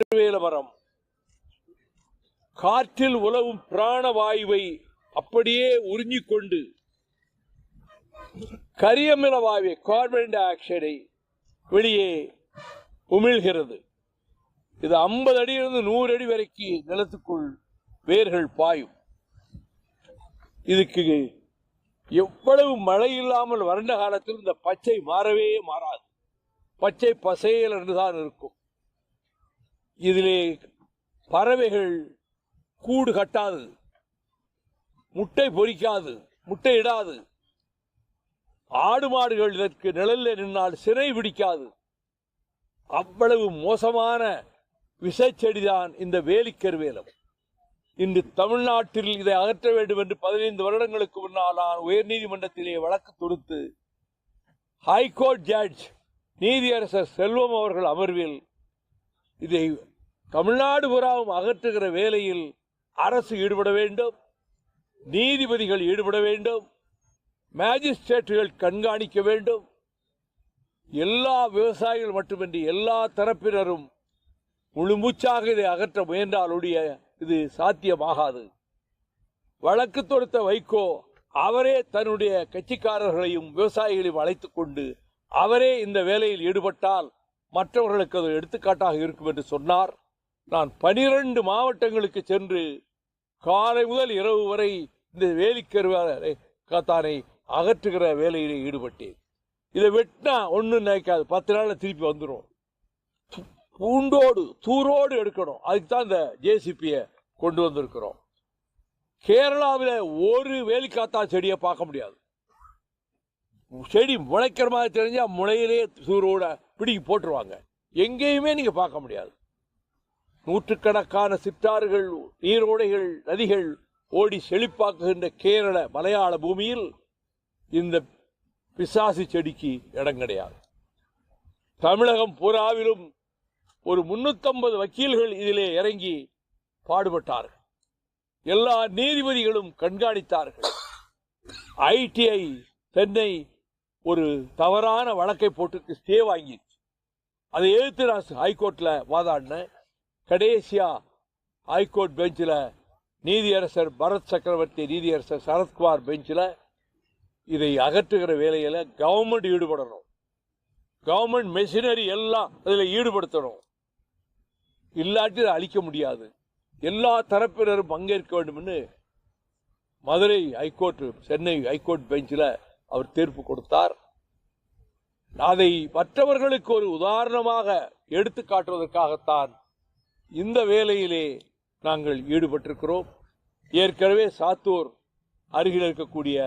கருவேல மரம் காற்றில் உலவும் பிராணவாயுவை அப்படியே உறிஞ்சிக்கொண்டு கரியமில வாயுவை கார்பன் டை ஆக்சைடை வெளியே உமிழ்கிறது. இது 50 அடியிலிருந்து 100 அடி வரைக்கும் நிலத்துக்குள் வேர்கள் பாயும். இதுக்கு எவ்வளவு மழை இல்லாமல் வறண்ட காலத்தில் இந்த பச்சை மாறவே மாறாது. பச்சை பசையல் என்றுதான் இருக்கும். இதிலே பறவைகள் கூடு கட்டாது, முட்டை பொறிக்காது, முட்டை இடாது. ஆடு மாடுகள் இதற்கு நிழலில் நின்னால் சிறை பிடிக்காது. அவ்வளவு மோசமான விஷச்செடிதான் இந்த வேலிக்கருவேலம். இன்று தமிழ்நாட்டில் இதை அகற்ற வேண்டும் என்று 15 வருடங்களுக்கு முன்னால் நான் உயர்நீதிமன்றத்திலே வழக்கு தொடுத்து ஹைகோர்ட் ஜட்ஜ் நீதியரசர் செல்வம் அவர்கள் அமர்வில் இதை தமிழ்நாடு புறாவும் அகற்றுகிற வேலையில் அரசு ஈடுபட வேண்டும், நீதிபதிகள் ஈடுபட வேண்டும், மேஜிஸ்ட்ரேட்டுகள் கண்காணிக்க வேண்டும். எல்லா விவசாயிகள் மட்டுமின்றி எல்லா தரப்பினரும் முழுமூச்சாக இதை அகற்ற முயன்றால் ஒழிய இது சாத்தியமாகாது. வழக்கு தொடுத்த வைகோ அவரே தன்னுடைய கட்சிக்காரர்களையும் விவசாயிகளையும் அழைத்துக் கொண்டு அவரே இந்த வேலையில் ஈடுபட்டால் மற்றவர்களுக்கு அது எடுத்துக்காட்டாக இருக்கும் என்று சொன்னார். நான் 12 மாவட்டங்களுக்கு சென்று காலை முதல் இரவு வரை இந்த வேலிக்கருவேலத்தானை அகற்றுகிற வேலையிலே ஈடுபட்டேன். இதை வெட்டினா ஒன்றும் நினைக்காது, 10 நாள்ல திருப்பி வந்துடும். பூண்டோடு தூரோடு எடுக்கணும். அதுக்கு தான் இந்த ஜேசிபியை கொண்டு வந்திருக்கிறோம். கேரளாவில் ஒரு வேலிக்காத்தா செடியை பார்க்க முடியாது. செடி முளைக்கிற மாதிரி தெரிஞ்சா முளையிலே தூரோட பிடிக்கி போட்டுருவாங்க. எங்கேயுமே நீங்க பார்க்க முடியாது. நூற்றுக்கணக்கான சிற்றாறுகள், நீரோடைகள், நதிகள் ஓடி செழிப்பாக்குகின்ற கேரள மலையாள பூமியில் இந்த பிசாசி செடிக்கு இடம் கிடையாது. தமிழகம் பூராவிலும் ஒரு 350 வக்கீல்கள் இதிலே இறங்கி பாடுபட்டார்கள். எல்லா நீதிபதிகளும் கண்காணித்தார்கள். ஐடிஐ சென்னை ஒரு தவறான வழக்கை போட்டு ஸ்டே வாங்கிடுச்சு. அதை எதிர்த்து நான் ஹைகோர்ட்ல வாதாடினேன். கடைசியா ஹைகோர்ட் பெஞ்சில் நீதியரசர் பரத் சக்கரவர்த்தி, நீதியரசர் சரத்குமார் பெஞ்சில் இதை அகற்றுகிற வேலையில கவர்மெண்ட் ஈடுபடணும், கவர்மெண்ட் மெஷினரி எல்லாம் அதில் ஈடுபடுத்தணும், இல்லாட்டி அழிக்க முடியாது, எல்லா தரப்பினரும் பங்கேற்க வேண்டும் என்று மதுரை ஹைகோர்ட், சென்னை ஹைகோர்ட் பெஞ்சில் அவர் தீர்ப்பு கொடுத்தார். அதை மற்றவர்களுக்கு ஒரு உதாரணமாக எடுத்து காட்டுவதற்காகத்தான் இந்த வேலையிலே நாங்கள் ஈடுபட்டிருக்கிறோம். ஏற்கனவே சாத்தூர் அருகில் இருக்கக்கூடிய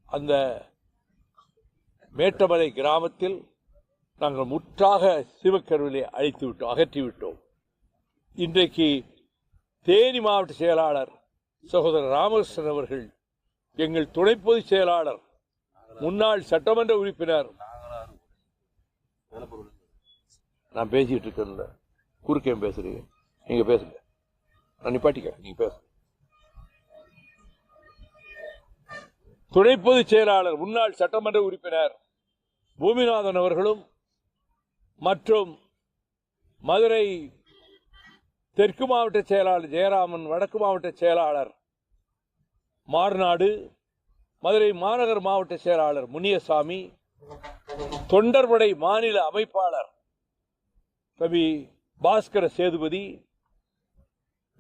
அந்த மேட்டமலை கிராமத்தில் நாங்கள் முற்றாக சிவக்கருவிலே அகற்றிவிட்டோம். இன்றைக்கு தேனி மாவட்ட செயலாளர் சகோதரர் ராமகிருஷ்ணன் அவர்கள், எங்கள் துணை பொதுச் செயலாளர், முன்னாள் சட்டமன்ற உறுப்பினர், நான் பேசிட்டு இருக்கேன், குறுக்கே பேசுறீங்க, நீங்க பேசுங்க, நான் நிப்பாட்டிக்க, நீங்க பேசுங்க. துணை பொதுச் செயலாளர் முன்னாள் சட்டமன்ற உறுப்பினர் பூமிநாதன் அவர்களும் மற்றும் மதுரை தெற்கு மாவட்ட செயலாளர் ஜெயராமன், வடக்கு மாவட்ட செயலாளர் மார்நாடு, மதுரை மாநகர் மாவட்ட செயலாளர் முனியசாமி, தொண்டர்படை மாநில அமைப்பாளர் கவி பாஸ்கர சேதுபதி,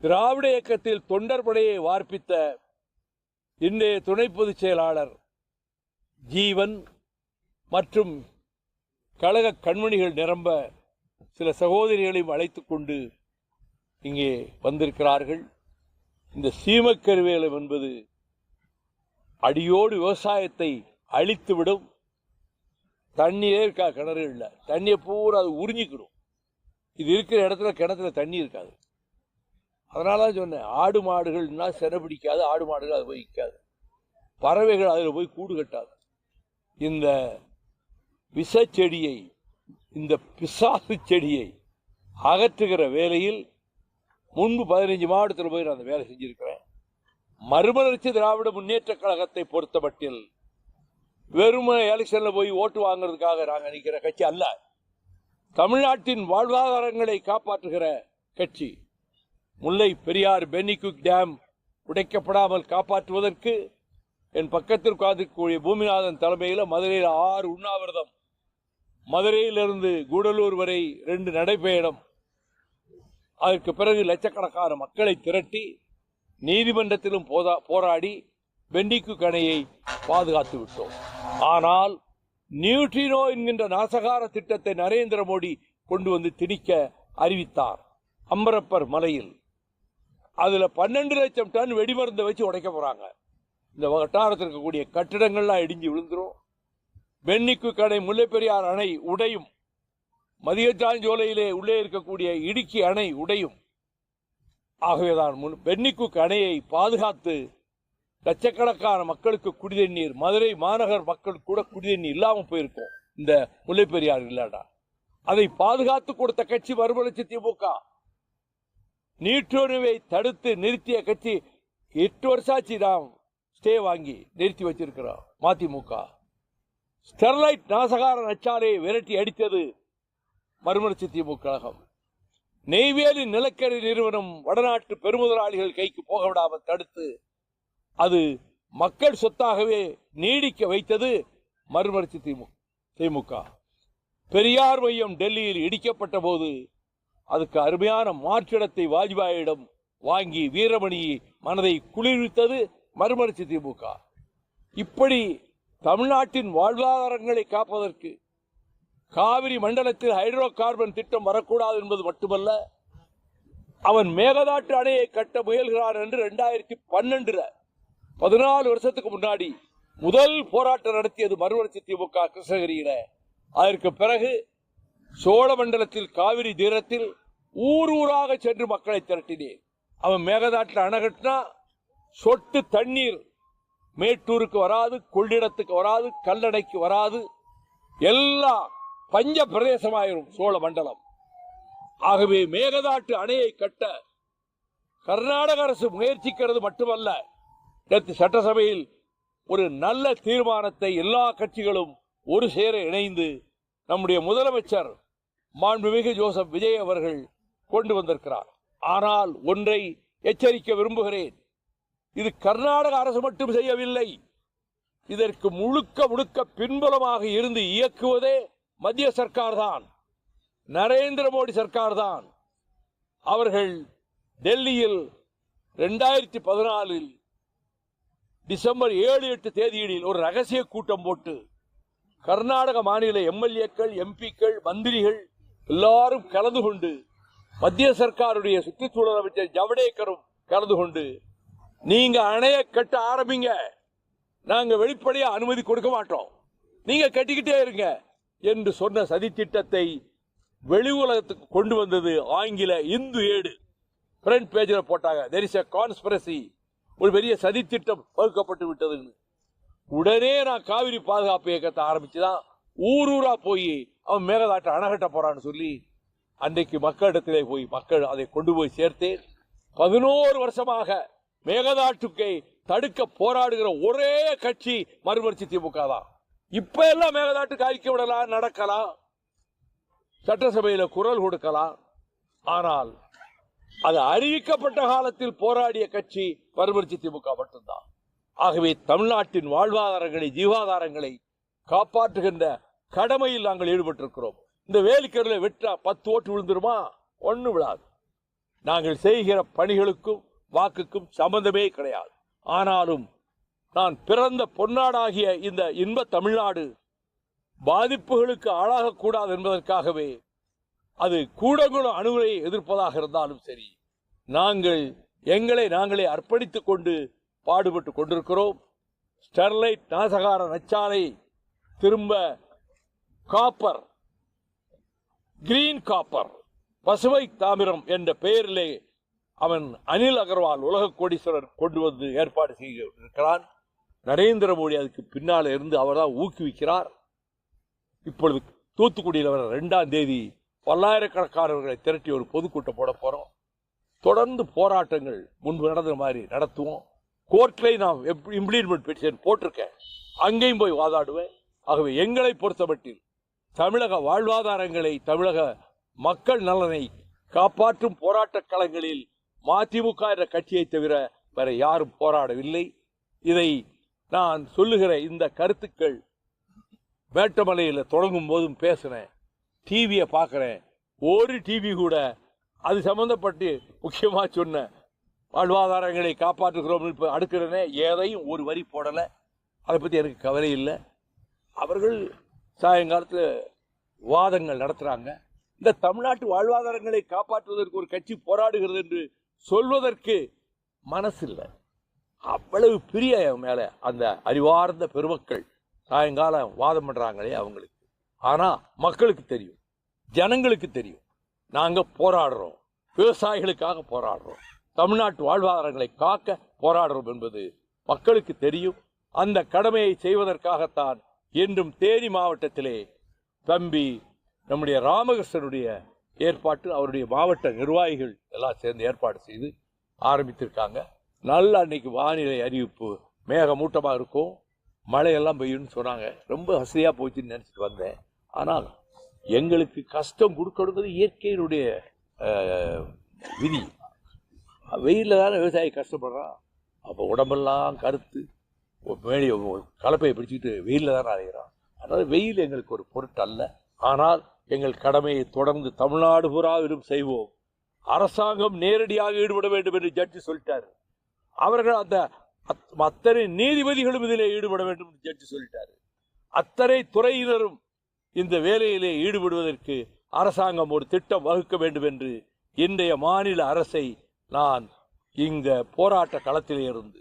திராவிட இயக்கத்தில் தொண்டர்படையை வார்ப்பித்த இன்றைய துணை பொதுச் செயலாளர் ஜீவன் மற்றும் கழக கண்மணிகள் நிரம்ப சில சகோதரிகளையும் அழைத்துக் கொண்டு இங்கே வந்திருக்கிறார்கள். இந்த சீமக்கருவேலம் என்பது அடியோடு விவசாயத்தை அழித்துவிடும். தண்ணியே இருக்கா, கிணறு இல்லை, தண்ணியை பூரா அது உறிஞ்சிக்கிடும். இது இருக்கிற இடத்துல கிணத்துல தண்ணி இருக்காது. அதனால சொன்னேன், ஆடு மாடுகள்னா செனை பிடிக்காது, ஆடு மாடுகள் அது போய் நிற்காது, பறவைகள் அதில் போய் கூடு கட்டாது. இந்த விஷச்செடியை, இந்த பிசாசு செடியை அகற்றுகிற வேலையில் முன்பு 15 மாவட்டத்தில் போய் நான் அந்த வேலை செஞ்சிருக்கிறேன். மறுமலர்ச்சி திராவிட முன்னேற்ற கழகத்தை பொறுத்த மட்டில் வெறும் எலெக்ஷன்ல போய் ஓட்டு வாங்குறதுக்காக நாங்கள் நிற்கிற கட்சி அல்ல. தமிழ்நாட்டின் வாழ்வாதாரங்களை காப்பாற்றுகிற கட்சி. முல்லை பெரியார் பென்னிகுக் டேம் உடைக்கப்படாமல் காப்பாற்றுவதற்கு என் பக்கத்தில் உட்கார்ந்திருக்கக்கூடிய பூமிநாதன் தலைமையில் மதுரையில் 6 உண்ணாவிரதம், மதுரையிலிருந்து கூடலூர் வரை 2 நடைபயணம், அதற்கு பிறகு லட்சக்கணக்கான மக்களை திரட்டி நீதிமன்றத்திலும் போராடி பென்னிகுக் அணையை பாதுகாத்து விட்டோம். ஆனால் நியூட்ரினோ என்கின்ற நாசகார திட்டத்தை நரேந்திர மோடி கொண்டு வந்து திணிக்க அறிவித்தார். அம்பரப்பர் மலையில் அதுல 12 லட்சம் டன் வெடிமருந்தை வச்சு உடைக்க போறாங்க. இந்த வட்டாரத்தில் இருக்கக்கூடிய கட்டிடங்கள்லாம் இடிஞ்சு விழுந்துரும். பென்னிகுக் அணை, முல்லை பெரியார் அணை உடையும். மதியச்சாஞ்சோலையிலே உள்ளே இருக்கக்கூடிய இடுக்கி அணை உடையும். ஆகவேதான் பென்னிகுக் அணையை பாதுகாத்து லட்சக்கணக்கான மக்களுக்கு குடிதண்ணீர், மதுரை மாநகர் மக்களுக்கு கூட குடிதண்ணீர் இல்லாமல் போயிருக்கும் இந்த முல்லை பெரியார் இல்லடா. அதை பாதுகாத்து கொடுத்த கட்சி மறுமலர்ச்சி திமுக. நீட்டோனுவை தடுத்து நிறுத்திய கட்சி 8 வருஷாச்சு நாம் ஸ்டே வாங்கி நிறுத்தி வச்சிருக்கிறோம் மதிமுக. ஸ்டெர்லைட் நாசகார நச்சாலையை விரட்டி அடித்தது மறுமலர்ச்சி திமுக கழகம். நெய்வேலி நிலக்கரி நிறுவனம் வடநாட்டு பெருமுதலாளிகள் கைக்கு போக விடாமல் தடுத்து அது மக்கள் சொத்தாகவே நீடிக்க வைத்தது மறுமலர்ச்சி திமுக. பெரியார் மையம் டெல்லியில் இடிக்கப்பட்ட போது அதுக்கு அருமையான மாற்றிடத்தை வாஜ்பாயிடம் வாங்கி வீரமணி மனதை குளிர்வித்தது மறுமலர்ச்சி திமுக. இப்படி தமிழ்நாட்டின் வாழ்வாதாரங்களை காப்பதற்கு காவிரி மண்டலத்தில் ஹைட்ரோ கார்பன் திட்டம் வரக்கூடாது என்பது மட்டுமல்ல, அவன் மேகதாட்டு அணையை கட்ட முயல்கிறான் என்று 2012 14 வருஷத்துக்கு முன்னாடி முதல் போராட்டம் நடத்தியது மறுமலர்ச்சி திமுக கிருஷ்ணகிரியில. அதற்கு பிறகு சோழ மண்டலத்தில் காவிரி தீரத்தில் ஊர் ஊராக சென்று மக்களை திரட்டினேன். அவன் மேகதாட்டில் அணை கட்டினா சொட்டு தண்ணீர் மேட்டூருக்கு வராது, கொள்ளிடத்துக்கு வராது, கல்லணைக்கு வராது, எல்லாம் பஞ்ச பிரதேசமாயிரும் சோழ மண்டலம். ஆகவே மேகதாட்டு அணையை கட்ட கர்நாடக அரசு முயற்சிக்கிறது மட்டுமல்ல, நேற்று சட்டசபையில் ஒரு நல்ல தீர்மானத்தை எல்லா கட்சிகளும் ஒரு சேர இணைந்து நம்முடைய முதலமைச்சர் மாண்புமிகு ஜோசப் விஜய் அவர்கள் கொண்டு வந்திருக்கிறார். ஆனால் ஒன்றை எச்சரிக்க விரும்புகிறேன், இது கர்நாடக அரசு மட்டும் செய்யவில்லை. இதற்கு முழுக்க பின்புலமாக இருந்து இயக்குவதே மத்திய சர்க்கார் தான், நரேந்திர மோடி சர்க்கார் தான். அவர்கள் டெல்லியில் 2014 டிசம்பர் 7-8 தேதிகளில் ஒரு ரகசிய கூட்டம் போட்டு கர்நாடக மாநில எம்எல்ஏக்கள், எம்பிக்கள், மந்திரிகள் எல்லாரும் கலந்து கொண்டு, மத்திய சர்க்காருடைய சுற்றுச்சூழல் அமைச்சர் ஜவடேக்கரும் கலந்து கொண்டு, நீங்க அணையை கட்ட ஆரம்பிங்க, நாங்க வெளிப்படையா அனுமதி கொடுக்க மாட்டோம், நீங்க கட்டிக்கிட்டே இருங்க என்று சொன்ன சதித்திட்டத்தை வெளி உலகத்துக்கு கொண்டு வந்தது ஆங்கில இந்து ஏடு. ஃப்ரண்ட் பேஜில் போட்டாங்க, there is a conspiracy, ஒரு பெரிய சதித்திட்டம் வகுக்கப்பட்டு விட்டது. உடனே நான் காவிரி பாதுகாப்பு இயக்கத்தை ஆரம்பிச்சுதான் ஊரூரா போய் அவன் மேகதாட்டை அணை போறான்னு சொல்லி அன்றைக்கு மக்களிடத்திலே போய் மக்கள் அதை கொண்டு போய் சேர்த்தேன். 11 வருஷமாக மேகதாட்டுக்கை தடுக்க போராடுகிற ஒரே கட்சி மறுமலர்ச்சி திமுக தான். இப்ப எல்லாம் மேகதாட்டுக்கு அறிக்கை விடலாம், நடக்கலாம், சட்டசபையில குரல் கொடுக்கலாம். ஆனால் அது அறிவிக்கப்பட்ட காலத்தில் போராடிய கட்சி மறுமலர்ச்சி திமுக மட்டும்தான். ஆகவே தமிழ்நாட்டின் வாழ்வாதாரங்களை, ஜீவாதாரங்களை காப்பாற்றுகின்ற கடமையில் நாங்கள் ஈடுபட்டிருக்கிறோம். இந்த வேலிக்கருளை வெட்டா 10 ஓட்டு விழுந்துருமா? ஒண்ணு விழாது. நாங்கள் செய்கிற பணிகளுக்கும் வாக்குக்கும் சம்பந்தமே கிடையாது. ஆனாலும் நான் பிறந்த பொன்னாடாகிய இந்த இன்ப தமிழ்நாடு பாதிப்புகளுக்கு ஆளாகக்கூடாது என்பதற்காகவே அது கூடங்குளம் அணுகுறை எதிர்ப்பதாக இருந்தாலும் சரி, நாங்கள் எங்களை நாங்களே அர்ப்பணித்துக் கொண்டு பாடுபட்டு கொண்டிருக்கிறோம். ஸ்டெர்லைட் நாசகார நச்சாலை திரும்ப காப்பர், கிரீன் காப்பர், பசுமை தாமிரம் என்ற பெயரிலே அவன் அனில் அகர்வால் உலக கோடீஸ்வரர் கொண்டு வந்து ஏற்பாடு செய்திருக்கிறான். நரேந்திர மோடி அதுக்கு பின்னால் இருந்து அவர்தான் ஊக்குவிக்கிறார். இப்பொழுது தூத்துக்குடியில் வர 2ஆம் தேதி பல்லாயிரக்கணக்கானவர்களை திரட்டி ஒரு பொதுக்கூட்டம் போட போறோம். தொடர்ந்து போராட்டங்கள் முன்பு நடந்த மாதிரி நடத்துவோம். கோர்ட்ல நாம் இம்ப்ளீமெண்ட் பெட்டிஷன் போட்டிருக்கேன், அங்கேயும் போய் வாதாடுவேன். ஆகவே எங்களை பொறுத்தமட்டில் தமிழக வாழ்வாதாரங்களை, தமிழக மக்கள் நலனை காப்பாற்றும் போராட்ட களங்களில் மதிமுக என்ற கட்சியை தவிர வேற யாரும் போராடவில்லை. இதை நான் சொல்லுகிற இந்த கருத்துக்கள் வேட்டமலையில் தொடங்கும் போதும் பேசுறேன், டிவியை பார்க்குறேன், ஒரு டிவி கூட அது சம்பந்தப்பட்டு முக்கியமாக சொன்ன வாழ்வாதாரங்களை காப்பாற்றுகிறோம் இப்போ அடுக்கிறனே எதையும் ஒரு வரி போடலை. அதை பற்றி எனக்கு கவலை இல்லை. அவர்கள் சாயங்காலத்தில் வாதங்கள் நடத்துகிறாங்க. இந்த தமிழ்நாட்டு வாழ்வாதாரங்களை காப்பாற்றுவதற்கு ஒரு கட்சி போராடுகிறது என்று சொல்வதற்கு மனசு இல்லை. அவ்வளவு பிரிய மேலே அந்த அறிவார்ந்த பெருமக்கள் சாயங்காலம் வாதம் பண்ணுறாங்களே அவங்களுக்கு. ஆனால் மக்களுக்கு தெரியும், ஜனங்களுக்கு தெரியும், நாங்கள் போராடுறோம், விவசாயிகளுக்காக போராடுறோம், தமிழ்நாட்டு வாழ்வாதாரங்களை காக்க போராடுறோம் என்பது மக்களுக்கு தெரியும். அந்த கடமையை செய்வதற்காகத்தான் என்றும் தேனி மாவட்டத்திலே தம்பி நம்முடைய ராமகிருஷ்ணனுடைய ஏற்பாட்டு அவருடைய மாவட்ட நிர்வாகிகள் எல்லாம் சேர்ந்து ஏற்பாடு செய்து ஆரம்பித்திருக்காங்க. நல்ல அன்னைக்கு வானிலை அறிவிப்பு மேகமூட்டமாக இருக்கும், மழையெல்லாம் பெய்யும்னு சொன்னாங்க. ரொம்ப வசதியாக போச்சுன்னு நினச்சிட்டு வந்தேன். ஆனால் எங்களுக்கு கஷ்டம் கொடுக்கணுங்கிறது இயற்கையினுடைய விதி. வெயிலில் தானே விவசாயி கஷ்டப்படுறான். அப்போ உடம்பெல்லாம் கருத்து மேலே கலப்பையை பிடிச்சிக்கிட்டு வெயிலில் தானே அலைகிறான். அதனால் வெயில் எங்களுக்கு ஒரு பொருட்டல்ல. ஆனால் எங்கள் கடமையை தொடர்ந்து தமிழ்நாடு பூராவிலும் செய்வோம். அரசாங்கம் நேரடியாக ஈடுபட வேண்டும் என்று ஜட்ஜி சொல்லிட்டாரு. அவர்கள் அந்த அத்தனை நீதிபதிகளும் இதிலே ஈடுபட வேண்டும் என்று ஜட்ஜி சொல்லிட்டாரு. அத்தனை துறையினரும் இந்த வேலையிலே ஈடுபடுவதற்கு அரசாங்கம் ஒரு திட்டம் வகுக்க வேண்டும் என்று இன்றைய மாநில அரசை நான் இந்த போராட்ட களத்திலே இருந்து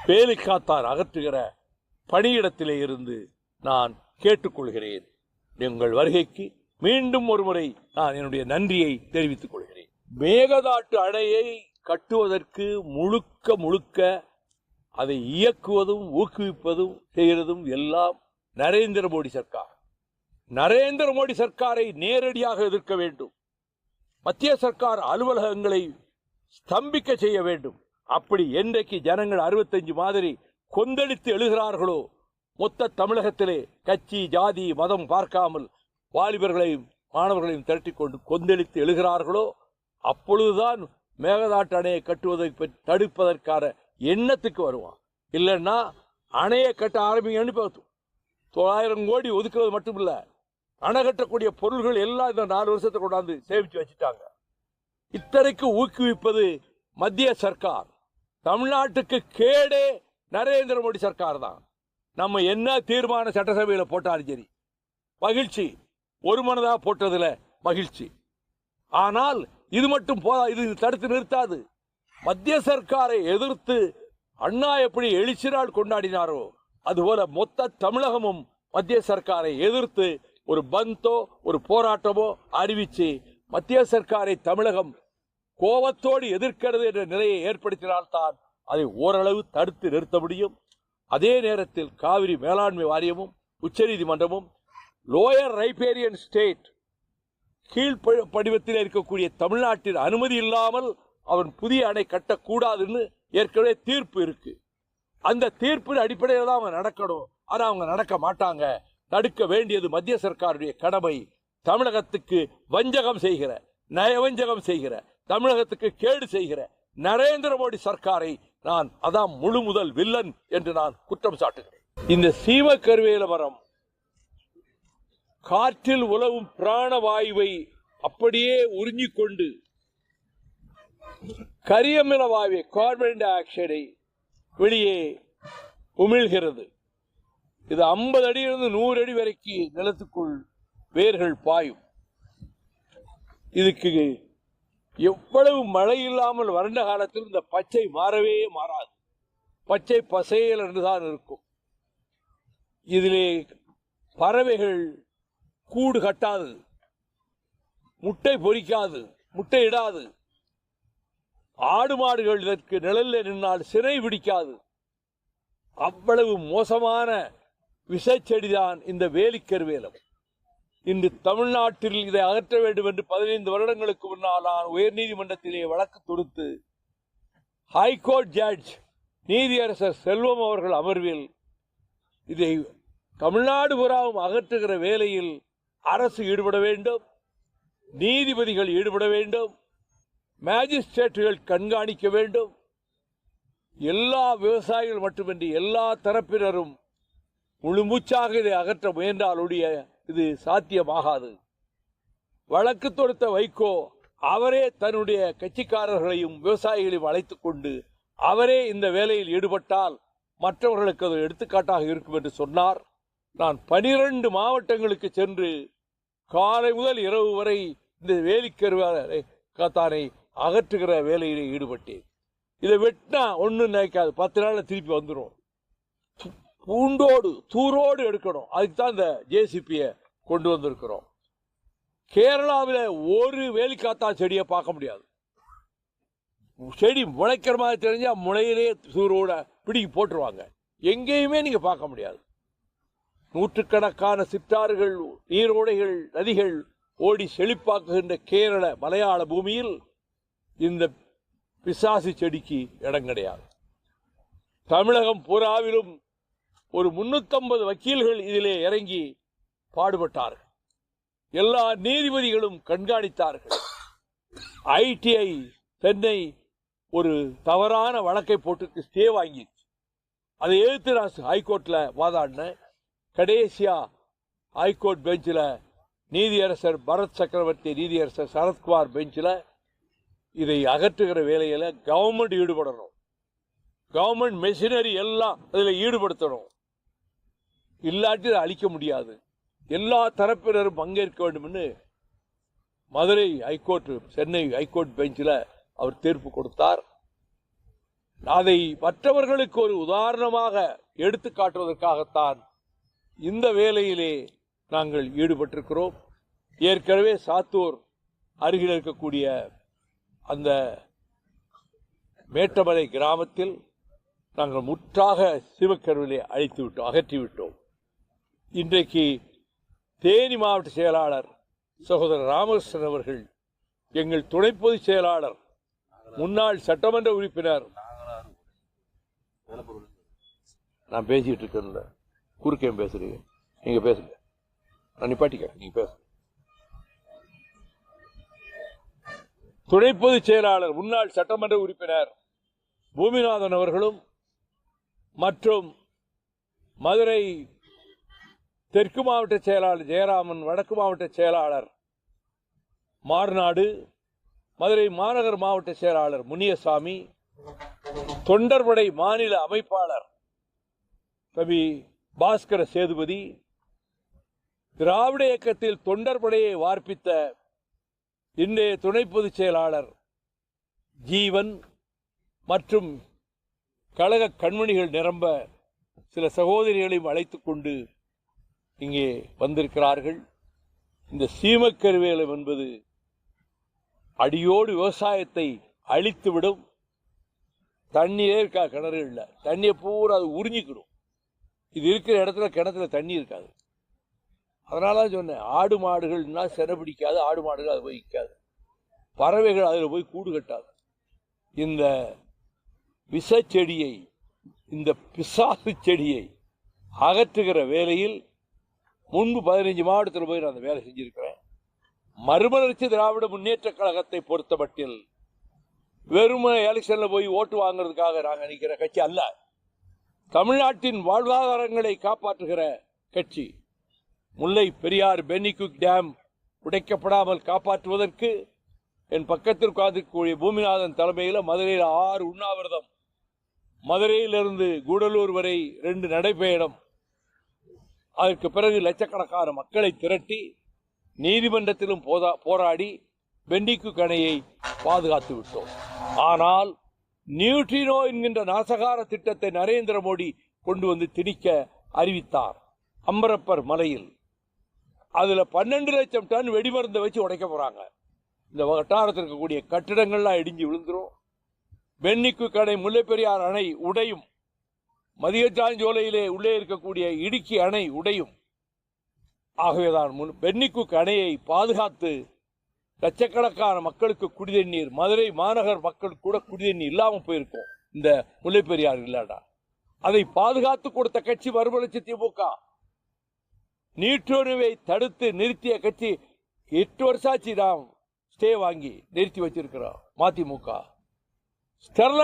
பேலிக்காத்தார் அகற்றுகிற பணியிடத்திலே இருந்து நான் கேட்டுக்கொள்கிறேன். எங்கள் வருகைக்கு மீண்டும் ஒரு முறை நான் என்னுடைய நன்றியை தெரிவித்துக் கொள்கிறேன். மேகதாட்டு அணையை கட்டுவதற்கு முழுக்க அதை இயக்குவதும் ஊக்குவிப்பதும் செய்கிறதும் எல்லாம் நரேந்திர மோடி சர்க்கார். நரேந்திர மோடி சர்க்காரை நேரடியாக எதிர்க்க வேண்டும். மத்திய சர்க்கார் அலுவலகங்களை ஸ்தம்பிக்க செய்ய வேண்டும். அப்படி என்றைக்கு ஜனங்கள் 65 மாதிரி கொந்தளித்து எழுகிறார்களோ, மொத்த தமிழகத்திலே கட்சி ஜாதி மதம் பார்க்காமல் வாலிபர்களையும் மாணவர்களையும் திரட்டிக்கொண்டு கொந்தளித்து எழுகிறார்களோ, அப்பொழுதுதான் மேகதாட்டு அணையை கட்டுவதை தடுப்பதற்கான எண்ணத்துக்கு வருவான். இல்லைன்னா அணையை கட்ட ஆரம்பிங்கன்னு 900 கோடி ஒதுக்குறது மட்டும் இல்லை, அணை கட்டக்கூடிய பொருள்கள் எல்லாம் இந்த 4 வருஷத்தை கொண்டாந்து சேமித்து வச்சுட்டாங்க. இத்தனைக்கு ஊக்குவிப்பது மத்திய சர்க்கார். தமிழ்நாட்டுக்கு கேடே நரேந்திர மோடி சர்க்கார் தான். நம்ம என்ன தீர்மான சட்டசபையில் போட்டாலும் சரி மகிழ்ச்சி, ஒரு மனதாக போட்டதில் மகிழ்ச்சி. ஆனால் இது மட்டும் போதா, இது தடுத்து நிறுத்தாது. மத்திய சர்க்காரை எதிர்த்து அண்ணா எப்படி எழுச்சி நாள் கொண்டாடினாரோ அதுபோல மொத்த தமிழகமும் மத்திய சர்க்காரை எதிர்த்து ஒரு பந்தோ ஒரு போராட்டமோ அறிவிச்சு மத்திய சர்க்காரை தமிழகம் கோபத்தோடு எதிர்க்கிறது என்ற நிலையை ஏற்படுத்தினால்தான் அதை ஓரளவு தடுத்து நிறுத்த முடியும். அதே நேரத்தில் காவிரி மேலாண்மை வாரியமும் உச்சநீதிமன்றமும் லோயர் ரைபேரியன் ஸ்டேட் கீழ்படிவத்தில் இருக்கக்கூடிய தமிழ்நாட்டின் அனுமதி இல்லாமல் அவன் புதிய அணை கட்டக்கூடாதுன்னு ஏற்கனவே தீர்ப்பு இருக்கு. அந்த தீர்ப்பின் அடிப்படையில் தான் அவன் நடக்கணும். ஆனால் அவங்க நடக்க மாட்டாங்க. தடுக்க வேண்டியது மத்திய சர்க்காருடைய கடமை. தமிழகத்துக்கு வஞ்சகம் செய்கிற, நயவஞ்சகம் செய்கிற, தமிழகத்துக்கு கேடு செய்கிற நரேந்திர மோடி சர்க்காரை நான் அதான் முழு முதல் வில்லன் என்று நான் குற்றம் சாட்டுகிறேன். இந்த சீம கருவேல மரம் காற்றில் உலவும் பிராணவாயுவை அப்படியே உறிஞ்சிக்கொண்டு கரியமில வாயுவை கார்பன் டை ஆக்சைடை வெளியே உமிழ்கிறது. இது 50 அடியிலிருந்து 100 அடி வரைக்கும் நிலத்துக்குள் வேர்கள் பாயும். இதுக்கு எவ்வளவு மழை இல்லாமல் வறண்ட காலத்தில் இந்த பச்சை மாறவே மாறாது. பச்சை பசையல் என்றுதான் இருக்கும். இதிலே பறவைகள் கூடு கட்டாது, முட்டை பொறிக்காது, முட்டை இடாது. ஆடு மாடுகள் இதற்கு நிழலில் நின்னால் சிறை பிடிக்காது. அவ்வளவு மோசமான விஷச்செடிதான் இந்த வேலிக்கருவேலம். இன்று தமிழ்நாட்டில் இதை அகற்ற வேண்டும் என்று 15 வருடங்களுக்கு முன்னால் நான் உயர்நீதிமன்றத்திலே வழக்கு தொடுத்து ஹைகோர்ட் ஜட்ஜ் நீதியரசர் செல்வம் அவர்கள் அமர்வில் இதை தமிழ்நாடு புறாவும் அகற்றுகிற வேலையில் அரசு ஈடுபட வேண்டும், நீதிபதிகள் ஈடுபட வேண்டும், மேஜிஸ்ட்ரேட்டுகள் கண்காணிக்க வேண்டும். எல்லா விவசாயிகள் மட்டுமின்றி எல்லா தரப்பினரும் முழுமூச்சாக இதை அகற்ற முயன்றாலுடைய இது சாத்தியமாகாது. வழக்கு தொடுத்த வைகோ அவரே தன்னுடைய கட்சிக்காரர்களையும் விவசாயிகளையும் அழைத்துக் கொண்டு அவரே இந்த வேலையில் ஈடுபட்டால் மற்றவர்களுக்கு அது எடுத்துக்காட்டாக இருக்கும் என்று சொன்னார். நான் 12 மாவட்டங்களுக்கு சென்று காலை முதல் இரவு வரை இந்த வேலிக்கருவாரை காத்தானை அகற்றுகிற வேலையில் ஈடுபட்டேன். இதை வெட்டினா ஒன்றும் நினைக்காது, 10 நாளில் திருப்பி வந்துடும். பூண்டோடு தூரோடு எடுக்கணும். அதுக்கு தான் இந்த ஜேசிபியை கொண்டு வந்திருக்கிறோம். கேரளாவில் ஒரு வேலிக்காத்தா செடியை பார்க்க முடியாது. செடி முளைக்கிற மாதிரி தெரிஞ்சா முளையிலே தூரோட பிடிக்கி போட்டுருவாங்க. எங்கேயுமே நீங்க பார்க்க முடியாது. நூற்றுக்கணக்கான சிற்றாறுகள், நீரோடைகள், நதிகள் ஓடி செழிப்பாக்குகின்ற கேரள மலையாள பூமியில் இந்த பிசாசு செடிக்கு இடம் கிடையாது. தமிழகம் பூராவிலும் ஒரு 350 வக்கீல்கள் இதிலே இறங்கி பாடுபட்டார்கள். எல்லா நீதிபதிகளும் கண்காணித்தார்கள். ITI சென்னை ஒரு தவறான வழக்கை போட்டு ஸ்டே வாங்கிடுச்சு. அதை எதிர்த்து நான் ஹைகோர்ட்ல வாதாடினேன். கடைசியா ஹைகோர்ட் பெஞ்சில் நீதியரசர் பரத் சக்கரவர்த்தி, நீதியரசர் சரத்குமார் பெஞ்சில் இதை அகற்றுகிற வேலையில கவர்மெண்ட் ஈடுபடணும், கவர்மெண்ட் மெஷினரி எல்லாம் அதில் ஈடுபடுத்தணும், இல்லாட்டி அதை அழிக்க முடியாது, எல்லா தரப்பினரும் பங்கேற்க வேண்டும் என்று மதுரை ஹைகோர்ட், சென்னை ஹைகோர்ட் பெஞ்சில் அவர் தீர்ப்பு கொடுத்தார். அதை மற்றவர்களுக்கு ஒரு உதாரணமாக எடுத்து காட்டுவதற்காகத்தான் இந்த வேலையிலே நாங்கள் ஈடுபட்டிருக்கிறோம். ஏற்கனவே சாத்தூர் அருகில் இருக்கக்கூடிய அந்த மேட்டமலை கிராமத்தில் நாங்கள் முற்றாக சீமக்கருவிலே அகற்றிவிட்டோம். இன்றைக்கு தேனி மாவட்ட செயலாளர் சகோதரர் ராமகிருஷ்ணன் அவர்கள், எங்கள் துணை பொதுச் செயலாளர், முன்னாள் சட்டமன்ற உறுப்பினர், நான் பேசிட்டு இருக்கேன், குறுக்கே பேசுறீங்க, நீங்க பேசுங்க, நான் நிப்பாட்டிக்க, நீங்க பேச. துணை பொதுச் செயலாளர் முன்னாள் சட்டமன்ற உறுப்பினர் பூமிநாதன் அவர்களும் மற்றும் மதுரை தெற்கு மாவட்ட செயலாளர் ஜெயராமன், வடக்கு மாவட்ட செயலாளர் மார்நாடு, மதுரை மாநகர் மாவட்ட செயலாளர் முனியசாமி, தொண்டர்படை மாநில அமைப்பாளர் கவி பாஸ்கர சேதுபதி, திராவிட இயக்கத்தில் தொண்டர்படையை வார்ப்பித்த இன்றைய துணை பொதுச் செயலாளர் ஜீவன் மற்றும் கழக கண்மணிகள் நிரம்ப சில சகோதரிகளையும் அழைத்துக் கொண்டு இங்கே வந்திருக்கிறார்கள். இந்த சீமக்கருவேலம் என்பது அடியோடு விவசாயத்தை அழித்துவிடும். தண்ணியே இருக்கா, கிணறு இல்லை, தண்ணியை பூரா அது உறிஞ்சிக்கிடும். இது இருக்கிற இடத்துல கிணத்துல தண்ணி இருக்காது. அதனால தான் சொன்னேன், ஆடு மாடுகள்னா செனை பிடிக்காது, ஆடு மாடுகள் அது போய் நிற்காது, பறவைகள் அதில் போய் கூடு கட்டாது. இந்த விஷச்செடியை, இந்த பிசாசு செடியை அகற்றுகிற வேலையில் முன்பு 15 மாவட்டத்தில் போய் நான் அந்த வேலை செஞ்சிருக்கிறேன். மறுமலர்ச்சி திராவிட முன்னேற்ற கழகத்தை பொறுத்த மட்டில் வெறும் எலெக்ஷன்ல போய் ஓட்டு வாங்குறதுக்காக நாங்கள் நிற்கிற கட்சி அல்ல. தமிழ்நாட்டின் வாழ்வாதாரங்களை காப்பாற்றுகிற கட்சி. முல்லை பெரியார் பென்னிகுக் டேம் உடைக்கப்படாமல் காப்பாற்றுவதற்கு என் பக்கத்தில் உட்கார்ந்திருக்கக்கூடிய பூமிநாதன் தலைமையில் மதுரையில் 6 உண்ணாவிரதம், மதுரையிலிருந்து கூடலூர் வரை 2 நடைபயணம், அதற்கு பிறகு லட்சக்கணக்கான மக்களை திரட்டி நீதிமன்றத்திலும் போராடி பென்னிகுக் அணையை பாதுகாத்து விட்டோம். ஆனால் நியூட்ரினோ என்கின்ற நாசகார திட்டத்தை நரேந்திர மோடி கொண்டு வந்து திணிக்க அறிவித்தார். அம்பரப்பர் மலையில் அதுல 12 லட்சம் டன் வெடிமருந்தை வச்சு உடைக்க போறாங்க. இந்த வட்டாரத்தில் இருக்கக்கூடிய கட்டிடங்கள்லாம் இடிஞ்சு விழுந்துரும். பென்னிகுக் அணை, முல்லை பெரியார் அணை உடையும். மதியச்சாஞ்சோலையிலே உள்ளே இருக்கக்கூடிய இடுக்கி அணை உடையும். ஆகவேதான் பென்னிகுக் அணையை பாதுகாத்து லட்சக்கணக்கான மக்களுக்கு குடிதண்ணீர், மதுரை மாநகர் மக்கள் கூட குடிதண்ணீர் இல்லாமல் போயிருக்கும் இந்த முல்லை பெரியார் இல்லாடா. அதை பாதுகாத்து கொடுத்த கட்சி மறுமலர்ச்சி திமுக. நீட்டுணர்வை தடுத்து நிறுத்திய கட்சி 8 வருஷம் ஆச்சு தான் ஸ்டே வாங்கி நிறுத்தி வச்சிருக்கிறோம் மதிமுக. ஸ்டெர்லைட்